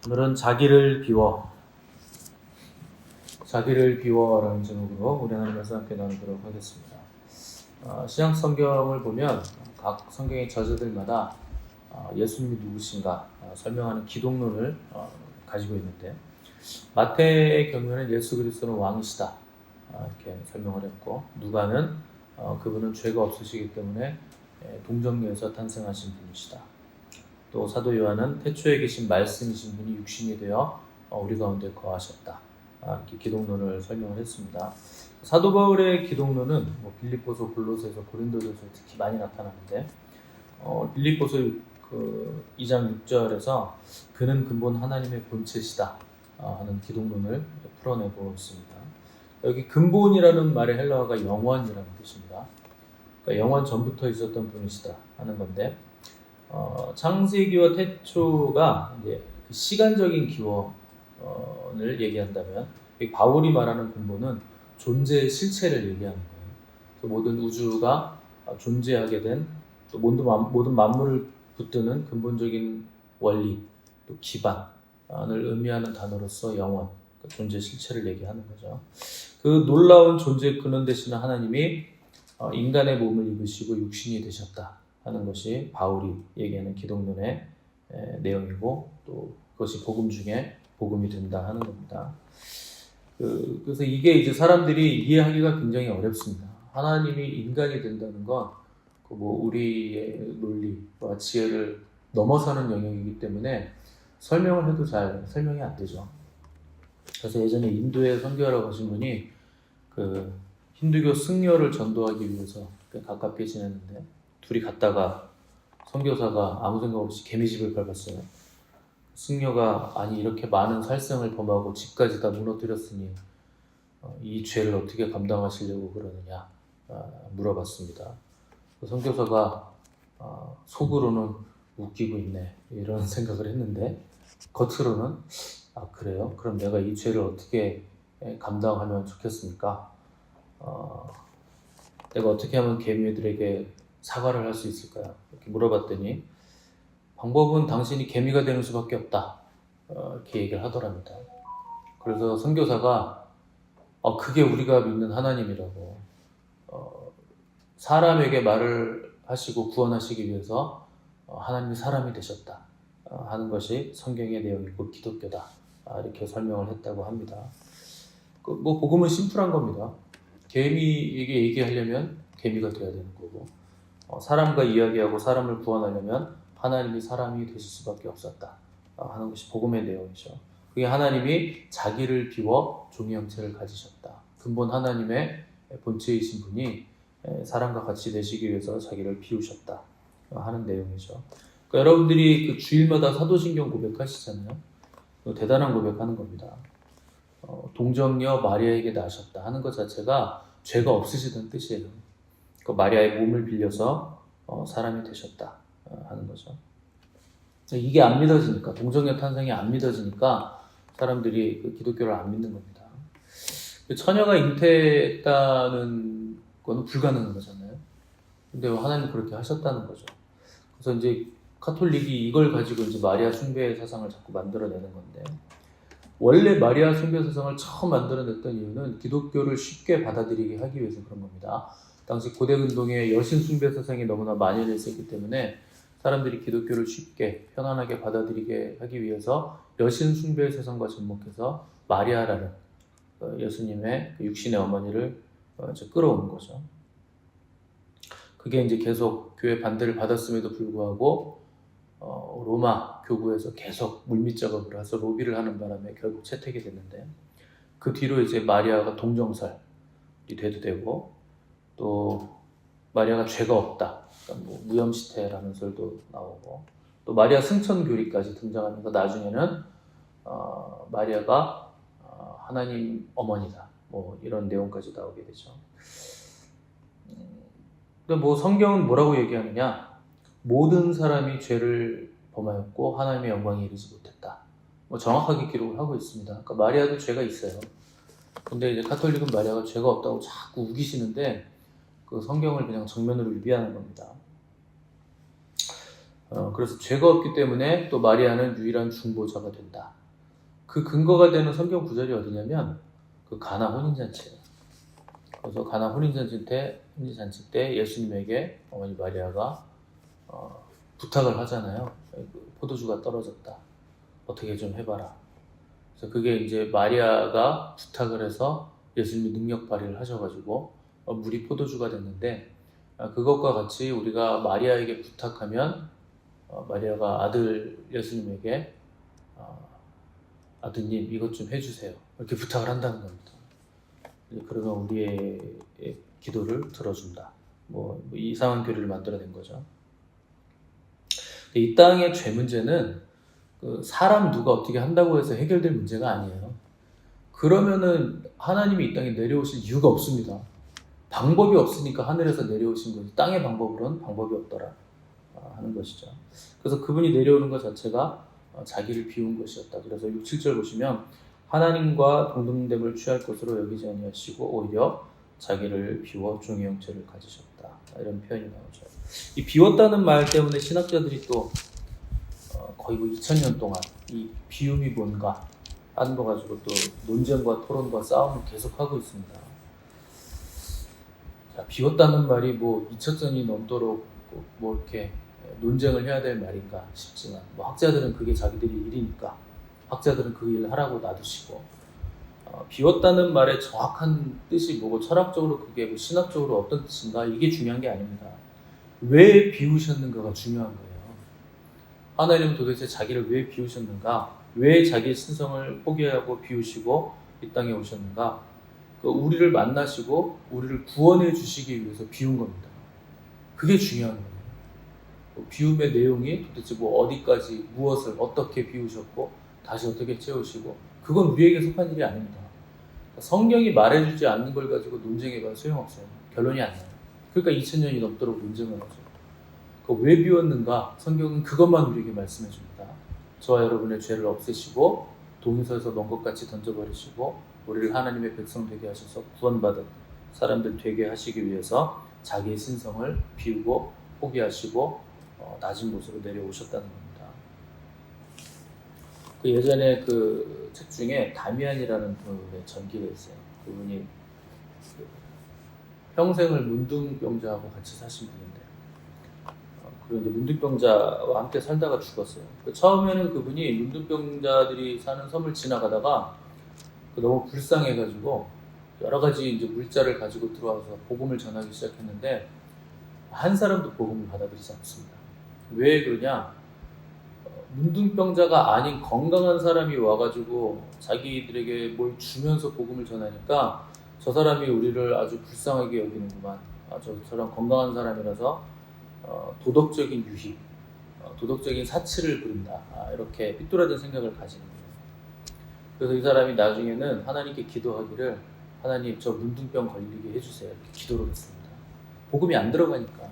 오늘은 자기를 비워라는 제목으로 우리 하나님께서 함께 나누도록 하겠습니다. 신약 성경을 보면 각 성경의 저자들마다 예수님이 누구신가 설명하는 기독론을 가지고 있는데, 마태의 경우에는 예수 그리스도는 왕이시다 이렇게 설명을 했고, 누가는 그분은 죄가 없으시기 때문에 동정녀에서 탄생하신 분이시다. 또 사도 요한은 태초에 계신 말씀이신 분이 육신이 되어 우리 가운데 거하셨다. 이렇게 기독론을 설명을 했습니다. 사도 바울의 기독론은 빌립보서, 골로새서, 고린도전서 특히 많이 나타나는데, 빌립보서 2장 6절에서 그는 근본 하나님의 본체시다 하는 기독론을 풀어내고 있습니다. 여기 근본이라는 말의 헬라어가 영원이라는 뜻입니다. 그러니까 영원 전부터 있었던 분이시다 하는 건데, 창세기와 태초가 이제 시간적인 기원을 얘기한다면, 바울이 말하는 근본은 존재의 실체를 얘기하는 거예요. 그래서 모든 우주가 존재하게 된, 또 모든 만물을 붙드는 근본적인 원리, 또 기반을 의미하는 단어로서 영원, 존재 실체를 얘기하는 거죠. 그 놀라운 존재의 근원 되시는 하나님이 인간의 몸을 입으시고 육신이 되셨다 하는 것이 바울이 얘기하는 기독론의 내용이고, 또 그것이 복음 중에 복음이 된다 하는 겁니다. 그래서 이게 이제 사람들이 이해하기가 굉장히 어렵습니다. 하나님이 인간이 된다는 건 우리의 논리와 지혜를 넘어서는 영역이기 때문에 설명을 해도 잘 설명이 안 되죠. 그래서 예전에 인도에 선교하러 가신 분이 힌두교 승려를 전도하기 위해서 가깝게 지냈는데, 둘이 갔다가 선교사가 아무 생각 없이 개미집을 밟았어요. 승려가 아니 이렇게 많은 살생을 범하고 집까지 다 무너뜨렸으니 이 죄를 어떻게 감당하시려고 그러느냐 물어봤습니다. 선교사가 속으로는 웃기고 있네 이런 생각을 했는데, 겉으로는 그래요? 그럼 내가 이 죄를 어떻게 감당하면 좋겠습니까? 내가 어떻게 하면 개미들에게 사과를 할 수 있을까요? 이렇게 물어봤더니 방법은 당신이 개미가 되는 수밖에 없다 이렇게 얘기를 하더랍니다. 그래서 선교사가 그게 우리가 믿는 하나님이라고, 사람에게 말을 하시고 구원하시기 위해서 하나님이 사람이 되셨다 하는 것이 성경의 내용이고 기독교다 이렇게 설명을 했다고 합니다. 복음은 심플한 겁니다. 개미에게 얘기하려면 개미가 되어야 되는 거고, 사람과 이야기하고 사람을 구원하려면 하나님이 사람이 되실 수밖에 없었다 하는 것이 복음의 내용이죠. 그게 하나님이 자기를 비워 종의 형체를 가지셨다. 근본 하나님의 본체이신 분이 사람과 같이 되시기 위해서 자기를 비우셨다 하는 내용이죠. 그러니까 여러분들이 주일마다 사도신경 고백하시잖아요. 대단한 고백하는 겁니다. 동정녀 마리아에게 낳으셨다 하는 것 자체가 죄가 없으시다는 뜻이에요. 마리아의 몸을 빌려서 사람이 되셨다 하는 거죠. 이게 안 믿어지니까, 동정녀 탄생이 안 믿어지니까 사람들이 기독교를 안 믿는 겁니다. 처녀가 잉태했다는 건 불가능한 거잖아요. 근데 하나님은 그렇게 하셨다는 거죠. 그래서 이제 카톨릭이 이걸 가지고 이제 마리아 숭배 사상을 자꾸 만들어내는 건데, 원래 마리아 숭배 사상을 처음 만들어냈던 이유는 기독교를 쉽게 받아들이게 하기 위해서 그런 겁니다. 당시 고대 운동에 여신 숭배 사상이 너무나 만연해 있었기 때문에 사람들이 기독교를 쉽게 편안하게 받아들이게 하기 위해서 여신 숭배 사상과 접목해서 마리아라는 예수님의 육신의 어머니를 끌어오는 거죠. 그게 이제 계속 교회 반대를 받았음에도 불구하고 로마 교구에서 계속 물밑 작업을 해서 로비를 하는 바람에 결국 채택이 됐는데, 그 뒤로 이제 마리아가 동정설이 돼도 되고, 또 마리아가 죄가 없다, 그러니까 무염시태라는 설도 나오고, 또 마리아 승천교리까지 등장하면서 나중에는 마리아가 하나님 어머니다 이런 내용까지 나오게 되죠. 근데 성경은 뭐라고 얘기하느냐? 모든 사람이 죄를 범하였고 하나님의 영광에 이르지 못했다. 정확하게 기록을 하고 있습니다. 그러니까 마리아도 죄가 있어요. 근데 이제 카톨릭은 마리아가 죄가 없다고 자꾸 우기시는데, 그 성경을 그냥 정면으로 위배하는 겁니다. 그래서 죄가 없기 때문에 또 마리아는 유일한 중보자가 된다. 그 근거가 되는 성경 구절이 어디냐면 그 가나 혼인잔치예요. 그래서 가나 혼인잔치 때 예수님에게 어머니 마리아가 부탁을 하잖아요. 포도주가 떨어졌다. 어떻게 좀 해봐라. 그래서 그게 이제 마리아가 부탁을 해서 예수님이 능력 발휘를 하셔가지고 물이 포도주가 됐는데, 그것과 같이 우리가 마리아에게 부탁하면 마리아가 아들 예수님에게 아드님 이것 좀 해주세요. 이렇게 부탁을 한다는 겁니다. 그러면 우리의 기도를 들어준다. 뭐 이상한 교리를 만들어낸 거죠. 이 땅의 죄 문제는 사람 누가 어떻게 한다고 해서 해결될 문제가 아니에요. 그러면은 하나님이 이 땅에 내려오실 이유가 없습니다. 방법이 없으니까 하늘에서 내려오신 거지 땅의 방법으로는 방법이 없더라 하는 것이죠. 그래서 그분이 내려오는 것 자체가 자기를 비운 것이었다. 그래서 6, 7절 보시면 하나님과 동등됨을 취할 것으로 여기지 아니하시고 오히려 자기를 비워 종의 형체를 가지셨다. 이런 표현이 나오죠. 이 비웠다는 말 때문에 신학자들이 또 거의 2000년 동안 이 비움이 뭔가 하는 거 가지고 또 논쟁과 토론과 싸움을 계속하고 있습니다. 자, 비웠다는 말이 뭐 2000년이 넘도록 뭐 이렇게 논쟁을 해야 될 말인가 싶지만, 뭐 학자들은 그게 자기들이 일이니까 학자들은 그 일을 하라고 놔두시고, 비웠다는 말의 정확한 뜻이 뭐고 철학적으로 그게 뭐 신학적으로 어떤 뜻인가 이게 중요한 게 아닙니다. 왜 비우셨는가가 중요한 거예요. 하나님은 도대체 자기를 왜 비우셨는가? 왜 자기의 신성을 포기하고 비우시고 이 땅에 오셨는가? 우리를 만나시고 우리를 구원해 주시기 위해서 비운 겁니다. 그게 중요한 거예요. 비움의 내용이 도대체 뭐 어디까지 무엇을 어떻게 비우셨고 다시 어떻게 채우시고, 그건 우리에게 속한 일이 아닙니다. 성경이 말해주지 않는 걸 가지고 논쟁해봐야 소용없어요. 결론이 안 나요. 그러니까 2000년이 넘도록 논쟁을 하죠. 왜 비웠는가? 성경은 그것만 우리에게 말씀해 줍니다. 저와 여러분의 죄를 없애시고 동서에서 먼 것 같이 던져버리시고 우리를 하나님의 백성 되게 하셔서 구원받은 사람들 되게 하시기 위해서 자기의 신성을 비우고 포기하시고 낮은 곳으로 내려오셨다는 겁니다. 그 예전에 그 책 중에 다미안이라는 분의 전기가 있어요. 그분이 평생을 문둥병자하고 같이 사신 분인데, 그리고 이제 문둥병자와 함께 살다가 죽었어요. 처음에는 그분이 문둥병자들이 사는 섬을 지나가다가 너무 불쌍해가지고 여러 가지 이제 물자를 가지고 들어와서 복음을 전하기 시작했는데 한 사람도 복음을 받아들이지 않습니다. 왜 그러냐? 문둥병자가 아닌 건강한 사람이 와가지고 자기들에게 뭘 주면서 복음을 전하니까 저 사람이 우리를 아주 불쌍하게 여기는구만. 저 사람 건강한 사람이라서 도덕적인 유희, 도덕적인 사치를 부린다. 이렇게 삐뚤어진 생각을 가지는 거예요. 그래서 이 사람이 나중에는 하나님께 기도하기를, 하나님 저 문둥병 걸리게 해주세요. 이렇게 기도를 했습니다. 복음이 안 들어가니까.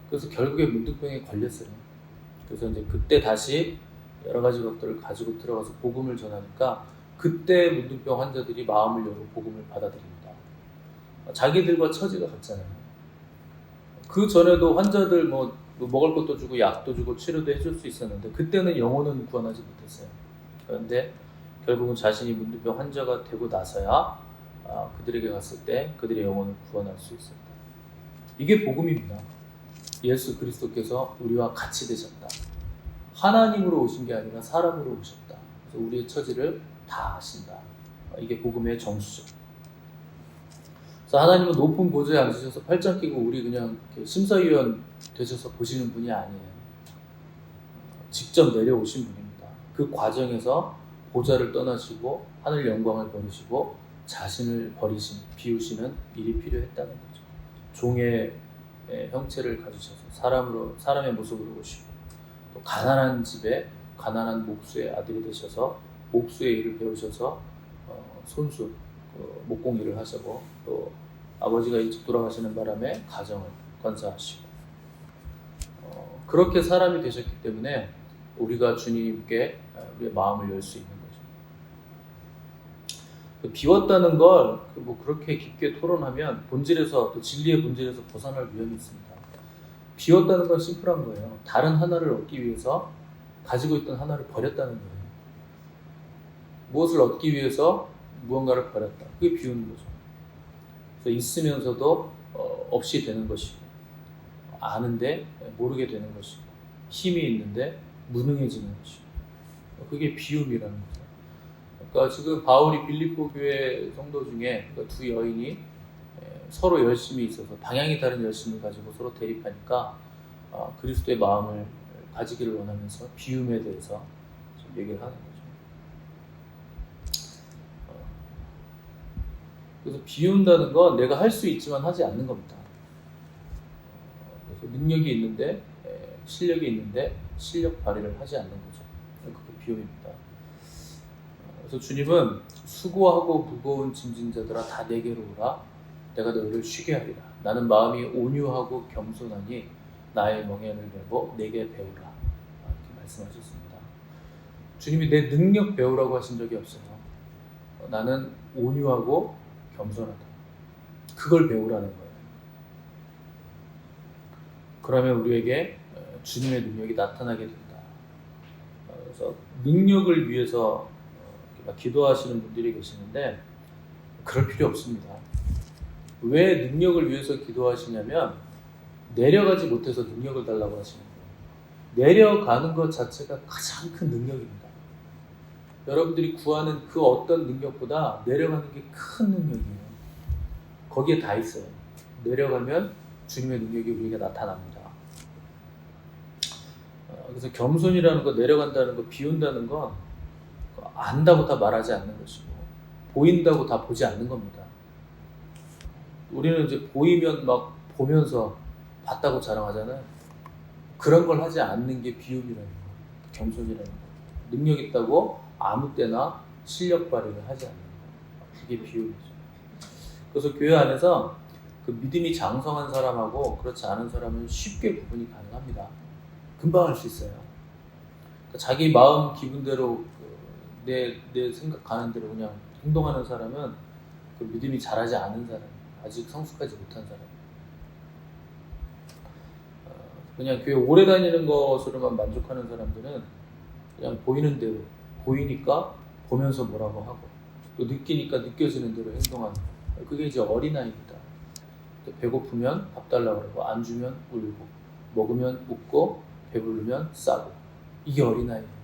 그래서 결국에 문둥병에 걸렸어요. 그래서 이제 그때 다시 여러 가지 것들을 가지고 들어가서 복음을 전하니까 그때 문둥병 환자들이 마음을 열고 복음을 받아들입니다. 자기들과 처지가 같잖아요. 그 전에도 환자들 뭐 먹을 것도 주고 약도 주고 치료도 해줄 수 있었는데 그때는 영혼은 구원하지 못했어요. 그런데 결국은 자신이 문둥병 환자가 되고 나서야 그들에게 갔을 때 그들의 영혼을 구원할 수 있었다. 이게 복음입니다. 예수 그리스도께서 우리와 같이 되셨다. 하나님으로 오신 게 아니라 사람으로 오셨다. 그래서 우리의 처지를 다 아신다. 이게 복음의 정수죠. 그래서 하나님은 높은 보좌에 앉으셔서 팔짱 끼고 우리 그냥 심사위원 되셔서 보시는 분이 아니에요. 직접 내려오신 분입니다. 그 과정에서 보좌를 떠나시고 하늘 영광을 버리시고 자신을 비우시는 일이 필요했다는 거죠. 종의 형체를 가지셔서 사람의 모습으로 오시고, 또 가난한 집에 가난한 목수의 아들이 되셔서 목수의 일을 배우셔서 손수 목공 일을 하시고, 또 아버지가 일찍 돌아가시는 바람에 가정을 건사하시고, 그렇게 사람이 되셨기 때문에 우리가 주님께 우리의 마음을 열 수 있는 거죠. 비웠다는 걸 뭐 그렇게 깊게 토론하면 본질에서, 또 진리의 본질에서 벗어날 위험이 있습니다. 비웠다는 건 심플한 거예요. 다른 하나를 얻기 위해서 가지고 있던 하나를 버렸다는 거예요. 무엇을 얻기 위해서 무언가를 버렸다. 그게 비우는 거죠. 그래서 있으면서도 없이 되는 것이고, 아는데 모르게 되는 것이고, 힘이 있는데 무능해지는 것이고, 그게 비움이라는 거죠. 그러니까 지금 바울이 빌립보 교회 성도 중에 두 여인이 서로 열심이 있어서 방향이 다른 열심을 가지고 서로 대립하니까 그리스도의 마음을 가지기를 원하면서 비움에 대해서 좀 얘기를 하는 거죠. 그래서 비운다는 건 내가 할 수 있지만 하지 않는 겁니다. 그래서 능력이 있는데 실력이 있는데 실력 발휘를 하지 않는 거죠. 그게 비움입니다. 그래서 주님은 수고하고 무거운 짐진 자들아 다 내게로 오라 내가 너희를 쉬게 하리라. 나는 마음이 온유하고 겸손하니 나의 멍에를 메고 내게 배우라. 이렇게 말씀하셨습니다. 주님이 내 능력 배우라고 하신 적이 없어요. 나는 온유하고 겸손하다. 그걸 배우라는 거예요. 그러면 우리에게 주님의 능력이 나타나게 된다. 그래서 능력을 위해서 기도하시는 분들이 계시는데 그럴 필요 없습니다. 왜 능력을 위해서 기도하시냐면 내려가지 못해서 능력을 달라고 하시는 거예요. 내려가는 것 자체가 가장 큰 능력입니다. 여러분들이 구하는 그 어떤 능력보다 내려가는 게 큰 능력이에요. 거기에 다 있어요. 내려가면 주님의 능력이 우리에게 나타납니다. 그래서 겸손이라는 거, 내려간다는 거, 비운다는 건 안다고 다 말하지 않는 것이고 보인다고 다 보지 않는 겁니다. 우리는 이제 보이면 막 보면서 봤다고 자랑하잖아요. 그런 걸 하지 않는 게 비움이라는 거예요. 겸손이라는 거예요. 능력 있다고 아무 때나 실력 발휘를 하지 않는 거예요. 그게 비움이죠. 그래서 교회 안에서 그 믿음이 장성한 사람하고 그렇지 않은 사람은 쉽게 구분이 가능합니다. 금방 할 수 있어요. 그러니까 자기 마음 기분대로 내 생각하는 대로 그냥 행동하는 사람은 그 믿음이 자라지 않은 사람, 아직 성숙하지 못한 사람. 그냥 교회 오래 다니는 것으로만 만족하는 사람들은 그냥 보이는 대로 보이니까 보면서 뭐라고 하고 또 느끼니까 느껴지는 대로 행동하는 거. 그게 이제 어린아이입니다. 배고프면 밥 달라고 그러고 안 주면 울고 먹으면 웃고 배부르면 싸고 이게 어린아이예요.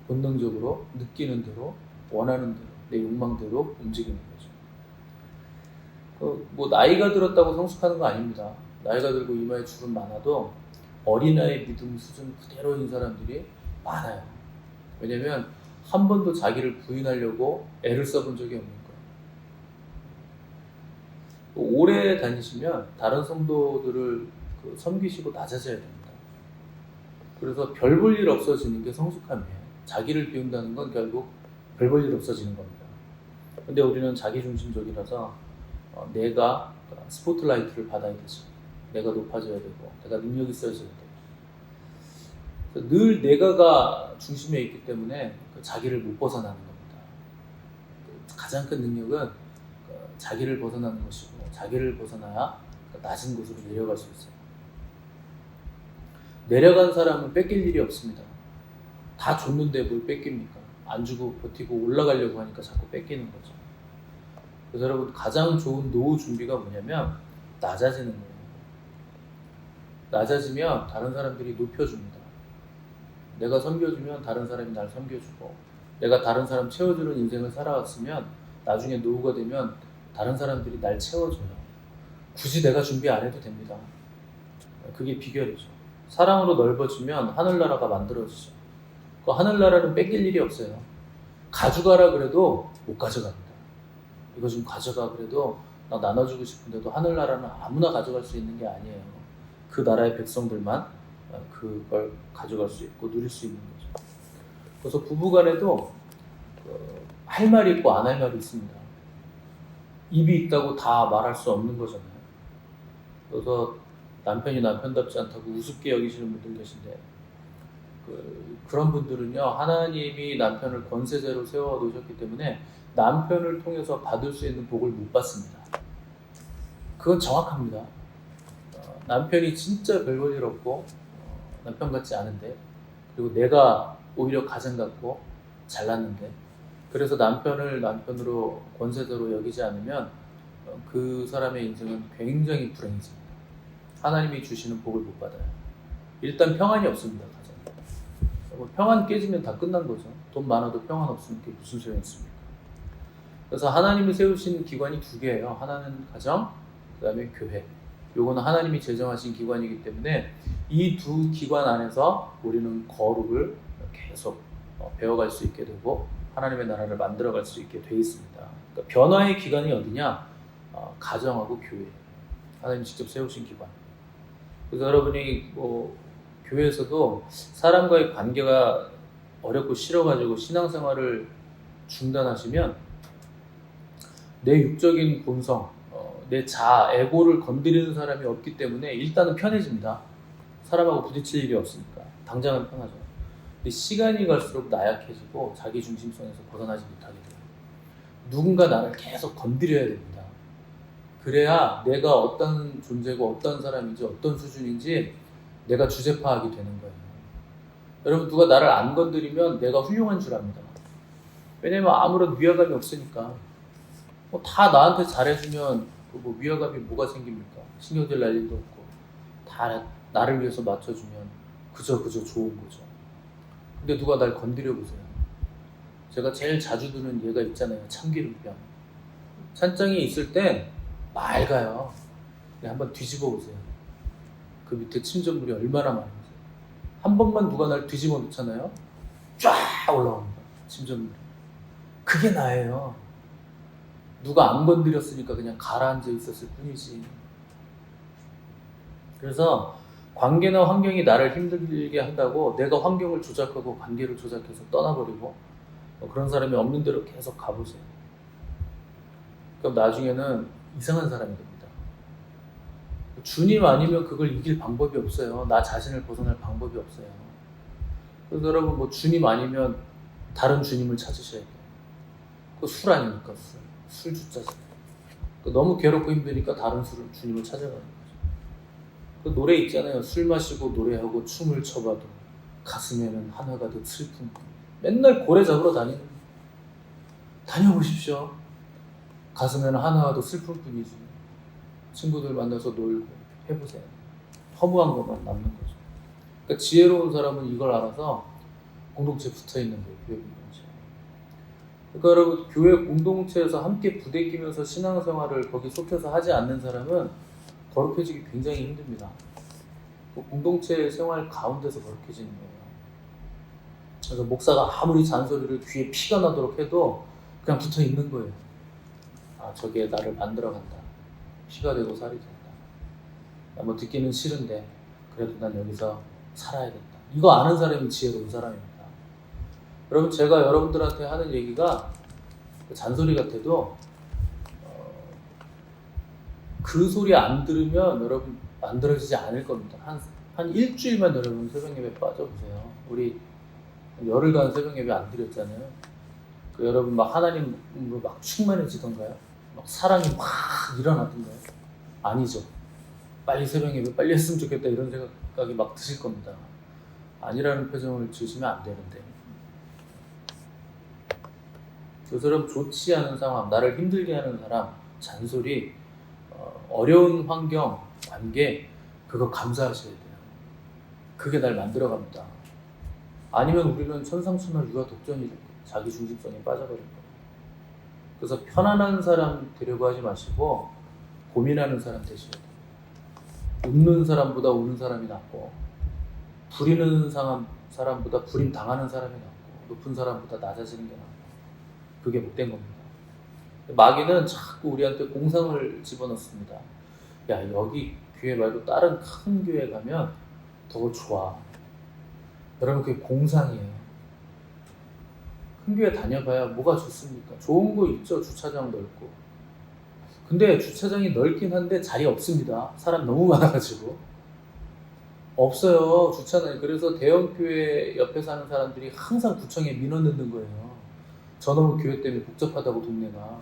본능적으로 느끼는 대로 원하는 대로 내 욕망대로 움직이는 거죠. 뭐 나이가 들었다고 성숙하는 거 아닙니다. 나이가 들고 이마에 주름 많아도 어린아이 믿음 수준 그대로인 사람들이 많아요. 왜냐면 한 번도 자기를 부인하려고 애를 써본 적이 없는 거예요. 오래 다니시면 다른 성도들을 섬기시고 낮아져야 됩니다. 그래서 별 볼 일 없어지는 게 성숙함이에요. 자기를 비운다는 건 결국 별 볼 일 없어지는 겁니다. 근데 우리는 자기중심적이라서 내가 스포트라이트를 받아야 되죠. 내가 높아져야 되고 내가 능력이 있어져야 되고 늘 내가가 중심에 있기 때문에 자기를 못 벗어나는 겁니다. 가장 큰 능력은 자기를 벗어나는 것이고 자기를 벗어나야 낮은 곳으로 내려갈 수 있어요. 내려간 사람은 뺏길 일이 없습니다. 다 줬는데 뭘 뺏깁니까? 안 주고 버티고 올라가려고 하니까 자꾸 뺏기는 거죠. 그래서 여러분 가장 좋은 노후 준비가 뭐냐면 낮아지는 거예요. 낮아지면 다른 사람들이 높여줍니다. 내가 섬겨주면 다른 사람이 날 섬겨주고 내가 다른 사람 채워주는 인생을 살아왔으면 나중에 노후가 되면 다른 사람들이 날 채워줘요. 굳이 내가 준비 안 해도 됩니다. 그게 비결이죠. 사랑으로 넓어지면 하늘나라가 만들어지죠. 그 하늘나라는 뺏길 일이 없어요. 가져가라 그래도 못 가져갑니다. 이거 좀 가져가 그래도 나 나눠주고 싶은데도 하늘나라는 아무나 가져갈 수 있는 게 아니에요. 그 나라의 백성들만 그걸 가져갈 수 있고 누릴 수 있는 거죠. 그래서 부부간에도 할 말이 있고 안 할 말이 있습니다. 입이 있다고 다 말할 수 없는 거잖아요. 그래서 남편이 남편답지 않다고 우습게 여기시는 분들 계신데 그런 분들은요 하나님이 남편을 권세자로 세워 놓으셨기 때문에 남편을 통해서 받을 수 있는 복을 못 받습니다. 그건 정확합니다. 남편이 진짜 별볼일 없고 남편 같지 않은데, 그리고 내가 오히려 가장 같고 잘났는데, 그래서 남편을 남편으로 권세자로 여기지 않으면 그 사람의 인생은 굉장히 불행해집니다. 하나님이 주시는 복을 못 받아요. 일단 평안이 없습니다. 가정. 평안 깨지면 다 끝난 거죠. 돈 많아도 평안 없으면 그게 무슨 소용이 있습니까? 그래서 하나님이 세우신 기관이 두 개예요. 하나는 가정, 그 다음에 교회. 요거는 하나님이 제정하신 기관이기 때문에 이 두 기관 안에서 우리는 거룩을 계속 배워갈 수 있게 되고 하나님의 나라를 만들어갈 수 있게 돼 있습니다. 그러니까 변화의 기관이 어디냐? 가정하고 교회. 하나님이 직접 세우신 기관. 그래서 여러분이 교회에서도 사람과의 관계가 어렵고 싫어가지고 신앙생활을 중단하시면 내 육적인 본성, 내 자아, 에고를 건드리는 사람이 없기 때문에 일단은 편해집니다. 사람하고 부딪힐 일이 없으니까 당장은 편하죠. 근데 시간이 갈수록 나약해지고 자기 중심성에서 벗어나지 못하게 돼요. 누군가 나를 계속 건드려야 됩니다. 그래야 내가 어떤 존재고 어떤 사람인지 어떤 수준인지 내가 주제 파악이 되는 거예요. 여러분, 누가 나를 안 건드리면 내가 훌륭한 줄 압니다. 왜냐면 아무런 위화감이 없으니까. 다 나한테 잘해주면 뭐 위화감이 뭐가 생깁니까? 신경질 날 일도 없고 다 나를 위해서 맞춰주면 그저 좋은 거죠. 근데 누가 날 건드려 보세요. 제가 제일 자주 드는 예가 있잖아요. 참기름병. 찬장이 있을 땐 맑아요. 한번 뒤집어 보세요. 그 밑에 침전물이 얼마나 많은지. 한 번만 누가 날 뒤집어 놓잖아요. 쫙 올라옵니다. 침전물이. 그게 나예요. 누가 안 건드렸으니까 그냥 가라앉아 있었을 뿐이지. 그래서 관계나 환경이 나를 힘들게 한다고 내가 환경을 조작하고 관계를 조작해서 떠나버리고 그런 사람이 없는 대로 계속 가보세요. 그럼 나중에는 이상한 사람이 됩니다. 주님 아니면 그걸 이길 방법이 없어요. 나 자신을 벗어날 방법이 없어요. 그래서 여러분, 뭐 주님 아니면 다른 주님을 찾으셔야 돼요. 그 술 아닙니까? 술 주자잖아요. 너무 괴롭고 힘드니까 다른 주님을 찾아가는 거죠. 그 노래 있잖아요. 술 마시고 노래하고 춤을 춰봐도 가슴에는 하나가 더 슬픈 뿐. 맨날 고래 잡으러 다녀보십시오. 가슴에는 하나가 더 슬픈 뿐이지. 친구들 만나서 놀고 해보세요. 허무한 것만 남는 거죠. 그러니까 지혜로운 사람은 이걸 알아서 공동체에 붙어있는 거예요. 교회 공동체. 그러니까 여러분, 교회 공동체에서 함께 부대끼면서 신앙생활을 거기 속해서 하지 않는 사람은 거룩해지기 굉장히 힘듭니다. 그 공동체 생활 가운데서 거룩해지는 거예요. 그래서 목사가 아무리 잔소리를 귀에 피가 나도록 해도 그냥 붙어 있는 거예요. 저게 나를 만들어간다. 피가 되고 살이 된다. 뭐 듣기는 싫은데 그래도 난 여기서 살아야겠다. 이거 아는 사람이 지혜로운 사람입니다. 여러분, 제가 여러분들한테 하는 얘기가 잔소리 같아도 그 소리 안 들으면 여러분 만들어지지 않을 겁니다. 한 일주일만 여러분 새벽예배 빠져보세요. 우리 열흘간 새벽예배 안 드렸잖아요. 여러분 막 하나님으로 막 충만해지던가요? 막 사랑이 막 일어나던가요? 아니죠. 빨리 새벽예배 빨리 했으면 좋겠다 이런 생각이 막 드실 겁니다. 아니라는 표정을 지으시면 안 되는데. 그래서 여러분, 좋지 않은 상황, 나를 힘들게 하는 사람, 잔소리, 어려운 환경, 관계, 그거 감사하셔야 돼요. 그게 날 만들어갑니다. 아니면 우리는 천상천하 유아 독전이 될 거예요. 자기 중심성에 빠져버릴 거예요. 그래서 편안한 사람 되려고 하지 마시고 고민하는 사람 되셔야 돼요. 웃는 사람보다 우는 사람이 낫고, 부리는 사람보다 부림 당하는 사람이 낫고, 높은 사람보다 낮아지는 게 낫고, 그게 못된 겁니다. 마귀는 자꾸 우리한테 공상을 집어넣습니다. 야, 여기 교회 말고 다른 큰 교회 가면 더 좋아. 여러분, 그게 공상이에요. 큰 교회 다녀봐야 뭐가 좋습니까? 좋은 거 있죠. 주차장 넓고. 근데 주차장이 넓긴 한데 자리 없습니다. 사람 너무 많아가지고. 없어요, 주차장이. 그래서 대형 교회 옆에 사는 사람들이 항상 구청에 민원 넣는 거예요. 저놈의 교회 때문에 복잡하다고 동네가.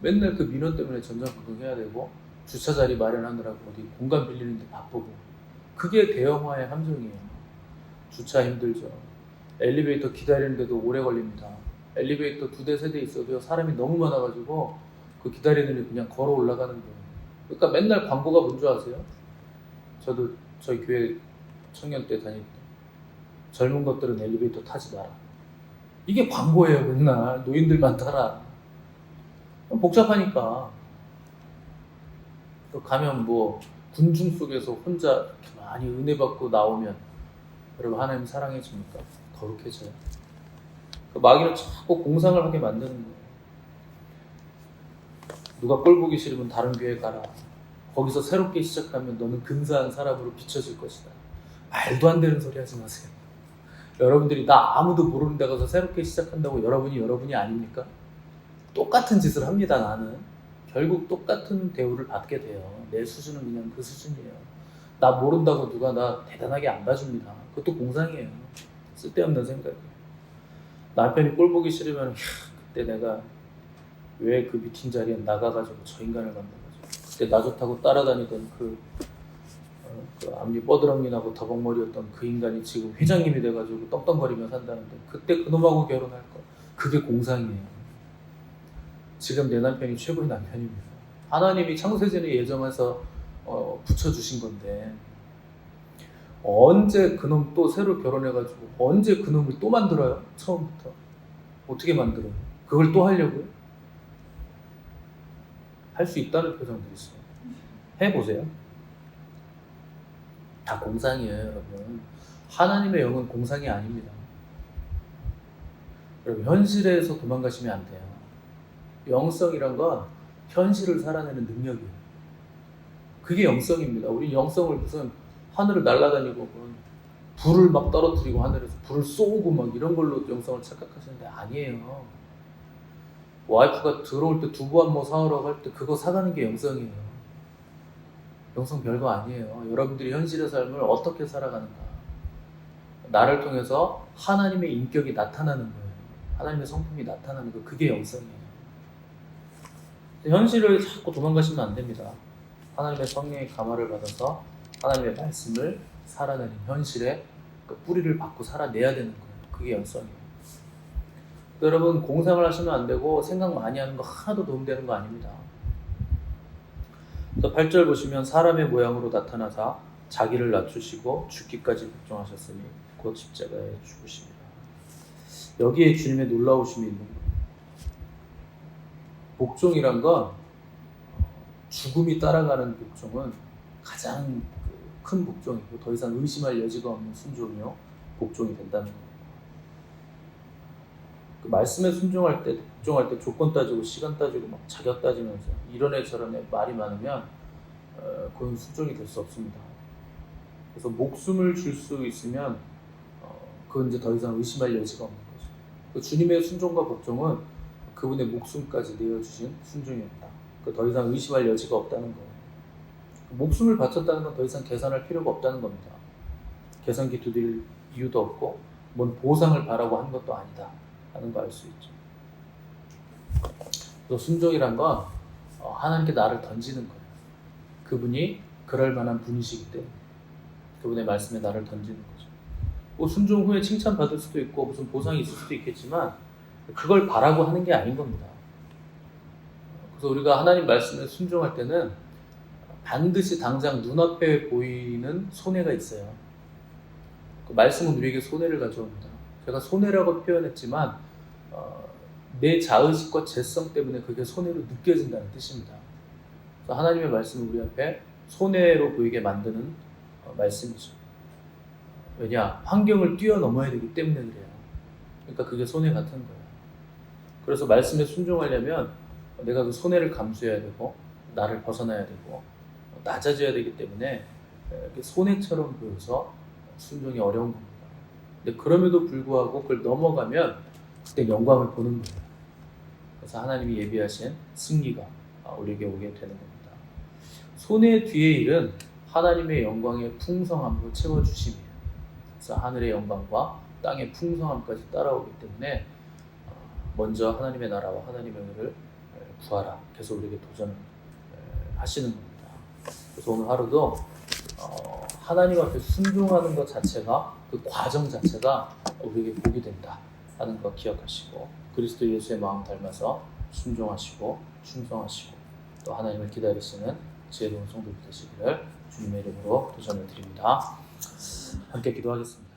맨날 그 민원 때문에 전전긍긍해야 되고, 주차 자리 마련하느라고 어디 공간 빌리는데 바쁘고. 그게 대형화의 함정이에요. 주차 힘들죠. 엘리베이터 기다리는데도 오래 걸립니다. 엘리베이터 2대 3대 있어도 사람이 너무 많아가지고 그 기다리는 일 그냥 걸어 올라가는 거예요. 그러니까 맨날 광고가 뭔지 아세요? 저도 저희 교회 청년 때 다닐 때 젊은 것들은 엘리베이터 타지 마라. 이게 광고예요. 맨날 노인들만 타라. 복잡하니까. 또 가면 뭐 군중 속에서 혼자 이렇게 많이 은혜 받고 나오면 여러분 하나님 사랑해 줍니까? 거룩해져요. 그 마귀는 자꾸 공상을 하게 만드는 거예요. 누가 꼴 보기 싫으면 다른 교회 가라. 거기서 새롭게 시작하면 너는 근사한 사람으로 비춰질 것이다. 말도 안 되는 소리 하지 마세요. 여러분들이 나 아무도 모르는 데 가서 새롭게 시작한다고 여러분이 아닙니까? 똑같은 짓을 합니다. 나는 결국 똑같은 대우를 받게 돼요. 내 수준은 그냥 그 수준이에요. 나 모른다고 누가 나 대단하게 안 봐줍니다. 그것도 공상이에요. 쓸데없는 생각이에요. 남편이 꼴 보기 싫으면 그때 내가 왜 그 미팅 자리에 나가가지고 저 인간을 만나가지고 그때 나 좋다고 따라다니던 그 앞니 뻐드렁니 나고 더벅머리였던 그 인간이 지금 회장님이 돼가지고 떵떵거리며 산다는데 그때 그놈하고 결혼할 거. 그게 공상이에요. 지금 내 남편이 최고의 남편입니다. 하나님이 창세전에 예정해서 붙여주신 건데 언제 그놈 또 새로 결혼해가지고 언제 그놈을 또 만들어요? 처음부터 어떻게 만들어요? 그걸 또 하려고요? 할 수 있다는 표정들이 있어요. 해보세요. 다 공상이에요, 여러분. 하나님의 영은 공상이 아닙니다. 여러분, 현실에서 도망가시면 안 돼요. 영성이란 건 현실을 살아내는 능력이에요. 그게 영성입니다. 우리 영성을 무슨 하늘을 날아다니고 불을 막 떨어뜨리고 하늘에서 불을 쏘고 막 이런 걸로 영성을 착각하시는데 아니에요. 와이프가 들어올 때 두부 한 모 사오라고 할 때 그거 사가는 게 영성이에요. 영성 별거 아니에요. 여러분들이 현실의 삶을 어떻게 살아가는가. 나를 통해서 하나님의 인격이 나타나는 거예요. 하나님의 성품이 나타나는 거. 그게 영성이에요. 현실을 자꾸 도망가시면 안 됩니다. 하나님의 성령의 감화를 받아서 하나님의 말씀을 살아내는 현실에 그 뿌리를 받고 살아내야 되는 거예요. 그게 영성이에요. 여러분 공상을 하시면 안 되고 생각 많이 하는 거 하나도 도움되는 거 아닙니다. 8절 보시면 사람의 모양으로 나타나사 자기를 낮추시고 죽기까지 복종하셨으니 곧 십자가에 죽으십니다. 여기에 주님의 놀라우심이 있는 거예요. 복종이란 건 죽음이 따라가는 복종은 가장 큰 복종이고 더 이상 의심할 여지가 없는 순종이요 복종이 된다는 거예요. 그 말씀에 순종할 때, 복종할 때 조건 따지고 시간 따지고 막 자격 따지면서 이런 애 저런 애 말이 많으면 그건 순종이 될 수 없습니다. 그래서 목숨을 줄 수 있으면 그건 이제 더 이상 의심할 여지가 없는 거죠. 그 주님의 순종과 복종은 그분의 목숨까지 내어주신 순종입니다. 더 이상 의심할 여지가 없다는 거예요. 목숨을 바쳤다는 건 더 이상 계산할 필요가 없다는 겁니다. 계산기 두드릴 이유도 없고 뭔 보상을 바라고 한 것도 아니다 하는 거 알 수 있죠. 또 순종이란 건 하나님께 나를 던지는 거예요. 그분이 그럴 만한 분이시기 때문에 그분의 말씀에 나를 던지는 거죠. 뭐 순종 후에 칭찬받을 수도 있고 무슨 보상이 있을 수도 있겠지만 그걸 바라고 하는 게 아닌 겁니다. 그래서 우리가 하나님 말씀에 순종할 때는 반드시 당장 눈앞에 보이는 손해가 있어요. 그 말씀은 우리에게 손해를 가져옵니다. 제가 손해라고 표현했지만 내 자의식과 죄성 때문에 그게 손해로 느껴진다는 뜻입니다. 그래서 하나님의 말씀은 우리 앞에 손해로 보이게 만드는 말씀이죠. 왜냐? 환경을 뛰어넘어야 되기 때문에 그래요. 그러니까 그게 손해 같은 거예요. 그래서 말씀에 순종하려면 내가 그 손해를 감수해야 되고 나를 벗어나야 되고 낮아져야 되기 때문에 손해처럼 보여서 순종이 어려운 겁니다. 근데 그럼에도 불구하고 그걸 넘어가면 그때 영광을 보는 거예요. 그래서 하나님이 예비하신 승리가 우리에게 오게 되는 겁니다. 손해 뒤의 일은 하나님의 영광의 풍성함으로 채워주심이에요. 그래서 하늘의 영광과 땅의 풍성함까지 따라오기 때문에 먼저 하나님의 나라와 하나님의 의를 구하라. 계속 우리에게 도전을 하시는 겁니다. 그래서 오늘 하루도 하나님 앞에 순종하는 것 자체가, 그 과정 자체가 우리에게 복이 된다 하는 거 기억하시고, 그리스도 예수의 마음 닮아서 순종하시고 충성하시고 또 하나님을 기다리시는 지혜로운 성도들 되시기를 주님의 이름으로 도전을 드립니다. 함께 기도하겠습니다.